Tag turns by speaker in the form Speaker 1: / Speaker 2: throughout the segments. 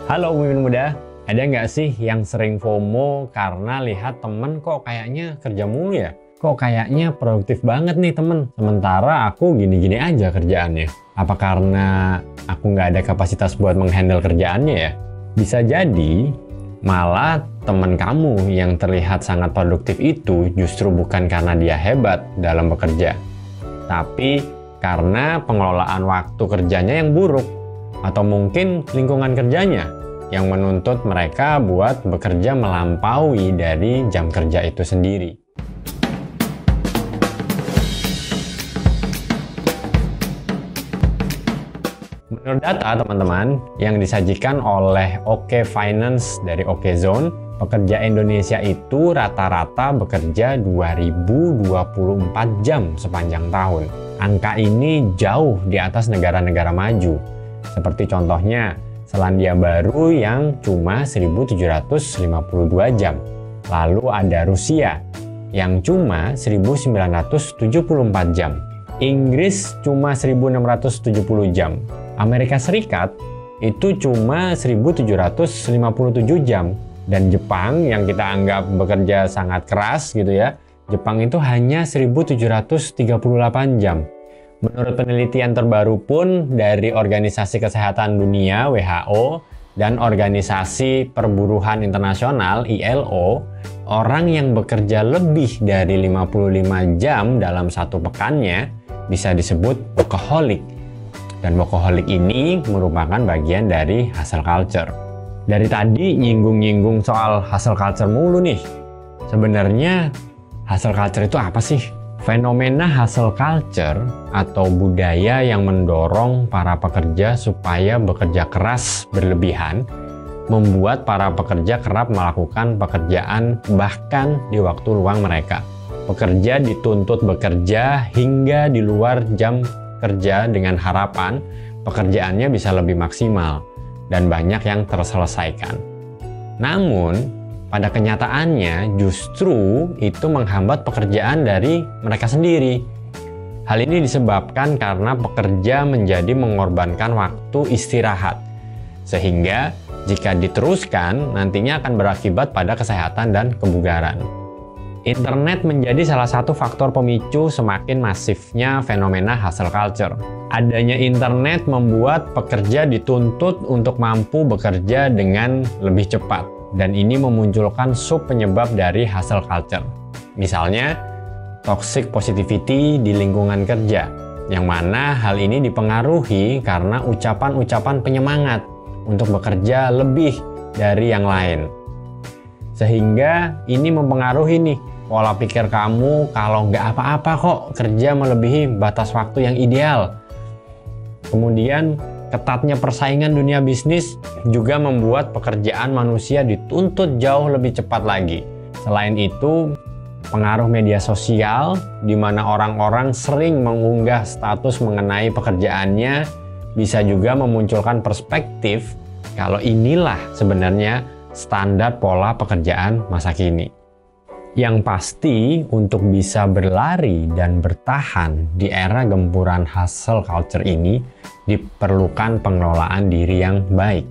Speaker 1: Halo pemimpin muda, ada nggak sih yang sering FOMO karena lihat temen kok kayaknya kerja mulu ya? Kok kayaknya produktif banget nih temen, sementara aku gini-gini aja kerjaannya. Apa karena aku nggak ada kapasitas buat menghandle kerjaannya ya? Bisa jadi malah temen kamu yang terlihat sangat produktif itu justru bukan karena dia hebat dalam bekerja, tapi karena pengelolaan waktu kerjanya yang buruk, atau mungkin lingkungan kerjanya yang menuntut mereka buat bekerja melampaui dari jam kerja itu sendiri. Menurut data teman-teman yang disajikan oleh OK Finance dari Okezone, pekerja Indonesia itu rata-rata bekerja 2024 jam sepanjang tahun. Angka ini jauh di atas negara-negara maju. Seperti contohnya Selandia Baru yang cuma 1752 jam. Lalu ada Rusia yang cuma 1974 jam. Inggris cuma 1670 jam. Amerika Serikat itu cuma 1757 jam. Dan Jepang yang kita anggap bekerja sangat keras gitu ya, Jepang itu hanya 1738 jam. Menurut penelitian terbaru pun dari Organisasi Kesehatan Dunia (WHO) dan Organisasi Perburuhan Internasional (ILO), orang yang bekerja lebih dari 55 jam dalam satu pekannya bisa disebut workaholic. Dan workaholic ini merupakan bagian dari hustle culture. Dari tadi nyinggung-nyinggung soal hustle culture mulu nih. Sebenarnya hustle culture itu apa sih? Fenomena hustle culture atau budaya yang mendorong para pekerja supaya bekerja keras berlebihan membuat para pekerja kerap melakukan pekerjaan bahkan di waktu luang mereka. Pekerja dituntut bekerja hingga di luar jam kerja dengan harapan pekerjaannya bisa lebih maksimal dan banyak yang terselesaikan. Namun pada kenyataannya justru itu menghambat pekerjaan dari mereka sendiri. Hal ini disebabkan karena pekerja menjadi mengorbankan waktu istirahat. Sehingga jika diteruskan nantinya akan berakibat pada kesehatan dan kebugaran. Internet menjadi salah satu faktor pemicu semakin masifnya fenomena hustle culture. Adanya internet membuat pekerja dituntut untuk mampu bekerja dengan lebih cepat. Dan ini memunculkan sub penyebab dari hustle culture. Misalnya, toxic positivity di lingkungan kerja, yang mana hal ini dipengaruhi karena ucapan-ucapan penyemangat untuk bekerja lebih dari yang lain. Sehingga ini mempengaruhi nih pola pikir kamu kalau nggak apa-apa kok kerja melebihi batas waktu yang ideal. Kemudian, ketatnya persaingan dunia bisnis juga membuat pekerjaan manusia dituntut jauh lebih cepat lagi. Selain itu, pengaruh media sosial di mana orang-orang sering mengunggah status mengenai pekerjaannya bisa juga memunculkan perspektif kalau inilah sebenarnya standar pola pekerjaan masa kini. Yang pasti untuk bisa berlari dan bertahan di era gempuran hustle culture ini diperlukan pengelolaan diri yang baik.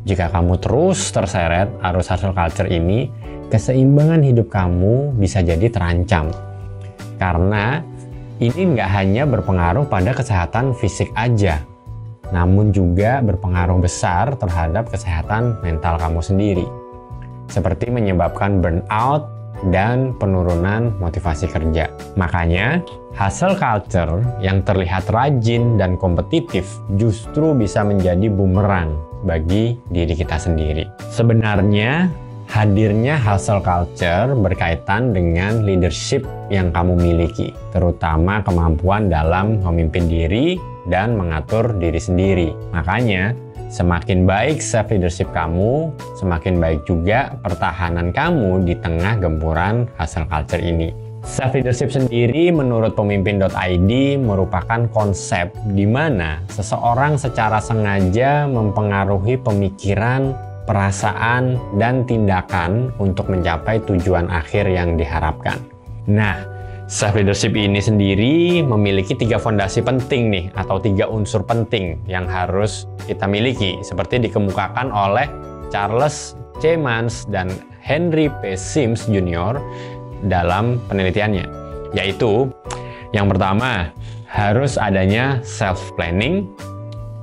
Speaker 1: Jika kamu terus terseret arus hustle culture ini, keseimbangan hidup kamu bisa jadi terancam. Karena ini nggak hanya berpengaruh pada kesehatan fisik aja, namun juga berpengaruh besar terhadap kesehatan mental kamu sendiri. Seperti menyebabkan burnout dan penurunan motivasi kerja. Makanya, hustle culture yang terlihat rajin dan kompetitif justru bisa menjadi bumerang bagi diri kita sendiri. Sebenarnya, hadirnya hustle culture berkaitan dengan leadership yang kamu miliki, terutama kemampuan dalam memimpin diri dan mengatur diri sendiri. Makanya, semakin baik self-leadership kamu, semakin baik juga pertahanan kamu di tengah gempuran hustle culture ini. Self-leadership sendiri menurut pemimpin.id merupakan konsep di mana seseorang secara sengaja mempengaruhi pemikiran, perasaan, dan tindakan untuk mencapai tujuan akhir yang diharapkan. Nah, Self leadership ini sendiri memiliki 3 fondasi penting nih, atau 3 unsur penting yang harus kita miliki, seperti dikemukakan oleh Charles C. Mans dan Henry P. Sims Jr. dalam penelitiannya, yaitu yang pertama, harus adanya self-planning,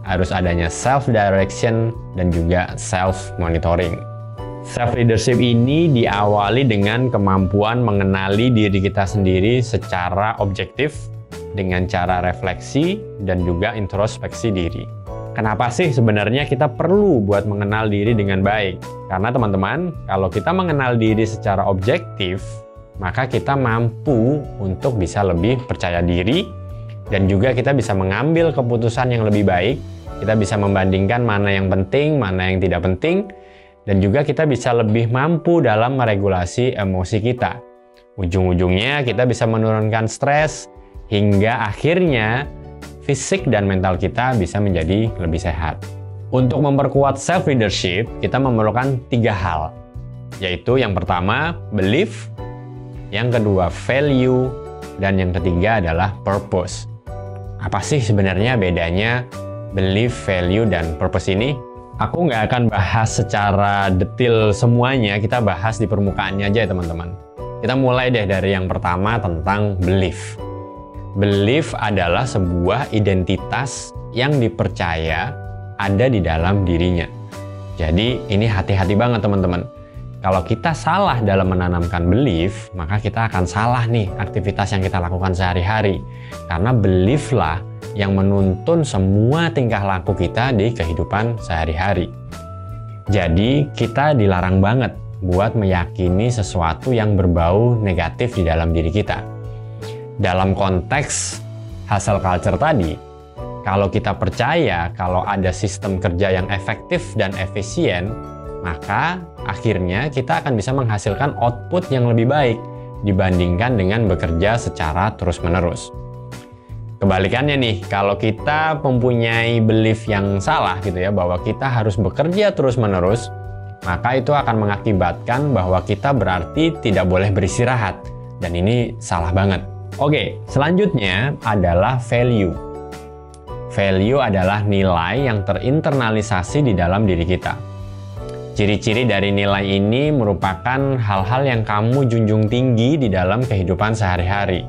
Speaker 1: harus adanya self-direction, dan juga self-monitoring. Self-leadership ini diawali dengan kemampuan mengenali diri kita sendiri secara objektif dengan cara refleksi dan juga introspeksi diri. Kenapa sih sebenarnya kita perlu buat mengenal diri dengan baik? Karena teman-teman, kalau kita mengenal diri secara objektif, maka kita mampu untuk bisa lebih percaya diri dan juga kita bisa mengambil keputusan yang lebih baik. Kita bisa membandingkan mana yang penting, mana yang tidak penting, dan juga kita bisa lebih mampu dalam meregulasi emosi kita. Ujung-ujungnya kita bisa menurunkan stres hingga akhirnya fisik dan mental kita bisa menjadi lebih sehat. Untuk memperkuat self leadership, kita memerlukan 3 hal, yaitu yang pertama belief, yang kedua value, dan yang ketiga adalah purpose. Apa sih sebenarnya bedanya belief, value, dan purpose ini? Aku nggak akan bahas secara detail semuanya, kita bahas di permukaannya aja ya teman-teman. Kita mulai deh dari yang pertama tentang belief. Belief adalah sebuah identitas yang dipercaya ada di dalam dirinya. Jadi ini hati-hati banget teman-teman. Kalau kita salah dalam menanamkan belief, maka kita akan salah nih aktivitas yang kita lakukan sehari-hari. Karena belief lah yang menuntun semua tingkah laku kita di kehidupan sehari-hari. Jadi kita dilarang banget buat meyakini sesuatu yang berbau negatif di dalam diri kita. Dalam konteks hustle culture tadi, kalau kita percaya kalau ada sistem kerja yang efektif dan efisien, maka akhirnya kita akan bisa menghasilkan output yang lebih baik dibandingkan dengan bekerja secara terus-menerus. Kebalikannya nih, kalau kita mempunyai belief yang salah gitu ya, bahwa kita harus bekerja terus-menerus, maka itu akan mengakibatkan bahwa kita berarti tidak boleh beristirahat. Dan ini salah banget. Oke, selanjutnya adalah value. Value adalah nilai yang terinternalisasi di dalam diri kita. Ciri-ciri dari nilai ini merupakan hal-hal yang kamu junjung tinggi di dalam kehidupan sehari-hari,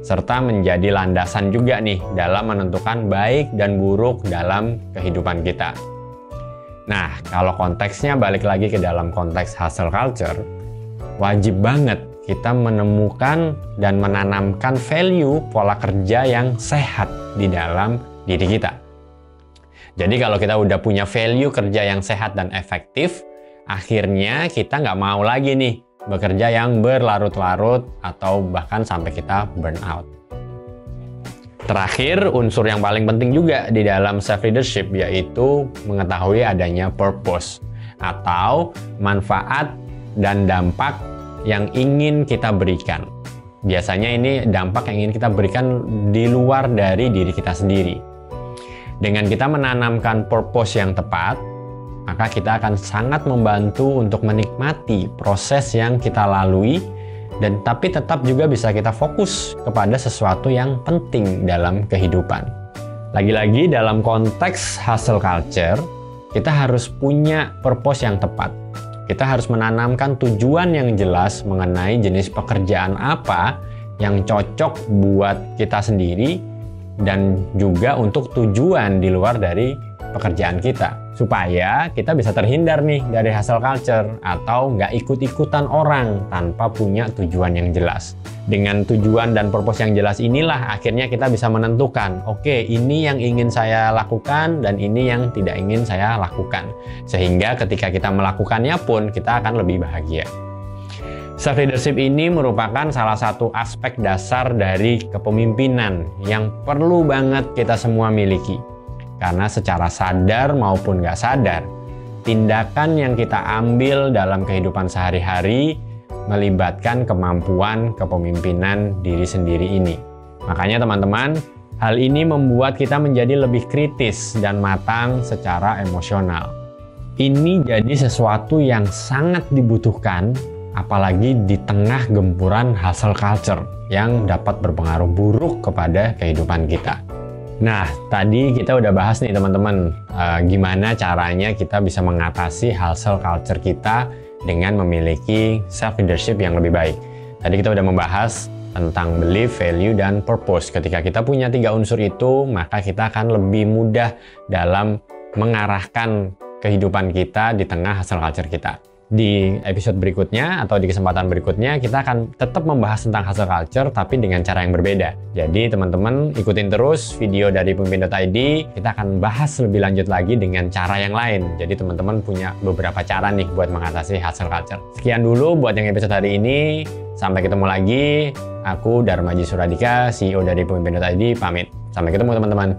Speaker 1: serta menjadi landasan juga nih dalam menentukan baik dan buruk dalam kehidupan kita. Nah, kalau konteksnya balik lagi ke dalam konteks hustle culture, wajib banget kita menemukan dan menanamkan value pola kerja yang sehat di dalam diri kita. Jadi kalau kita udah punya value kerja yang sehat dan efektif, akhirnya kita nggak mau lagi nih bekerja yang berlarut-larut atau bahkan sampai kita burn out. Terakhir, unsur yang paling penting juga di dalam self leadership yaitu mengetahui adanya purpose atau manfaat dan dampak yang ingin kita berikan. Biasanya ini dampak yang ingin kita berikan di luar dari diri kita sendiri. Dengan kita menanamkan purpose yang tepat, maka kita akan sangat membantu untuk menikmati proses yang kita lalui, dan tapi tetap juga bisa kita fokus kepada sesuatu yang penting dalam kehidupan. Lagi-lagi dalam konteks hustle culture, kita harus punya purpose yang tepat. Kita harus menanamkan tujuan yang jelas mengenai jenis pekerjaan apa yang cocok buat kita sendiri dan juga untuk tujuan di luar dari pekerjaan kita, supaya kita bisa terhindar nih dari hustle culture atau nggak ikut-ikutan orang tanpa punya tujuan yang jelas. Dengan tujuan dan purpose yang jelas inilah akhirnya kita bisa menentukan, oke, ini yang ingin saya lakukan dan ini yang tidak ingin saya lakukan. Sehingga ketika kita melakukannya pun kita akan lebih bahagia. Self leadership ini merupakan salah satu aspek dasar dari kepemimpinan yang perlu banget kita semua miliki. Karena secara sadar maupun nggak sadar, tindakan yang kita ambil dalam kehidupan sehari-hari melibatkan kemampuan kepemimpinan diri sendiri ini. Makanya teman-teman, hal ini membuat kita menjadi lebih kritis dan matang secara emosional. Ini jadi sesuatu yang sangat dibutuhkan apalagi di tengah gempuran hustle culture yang dapat berpengaruh buruk kepada kehidupan kita. Nah, tadi kita udah bahas nih teman-teman, gimana caranya kita bisa mengatasi hustle culture kita dengan memiliki self-leadership yang lebih baik. Tadi kita udah membahas tentang belief, value, dan purpose. Ketika kita punya 3 unsur itu, maka kita akan lebih mudah dalam mengarahkan kehidupan kita di tengah hustle culture kita. Di episode berikutnya atau di kesempatan berikutnya kita akan tetap membahas tentang hustle culture tapi dengan cara yang berbeda. Jadi teman-teman ikutin terus video dari pemimpin.id, kita akan bahas lebih lanjut lagi dengan cara yang lain. Jadi teman-teman punya beberapa cara nih buat mengatasi hustle culture. Sekian dulu buat yang episode hari ini. Sampai ketemu lagi. Aku Darmaji Suradika, CEO dari pemimpin.id, pamit. Sampai ketemu teman-teman.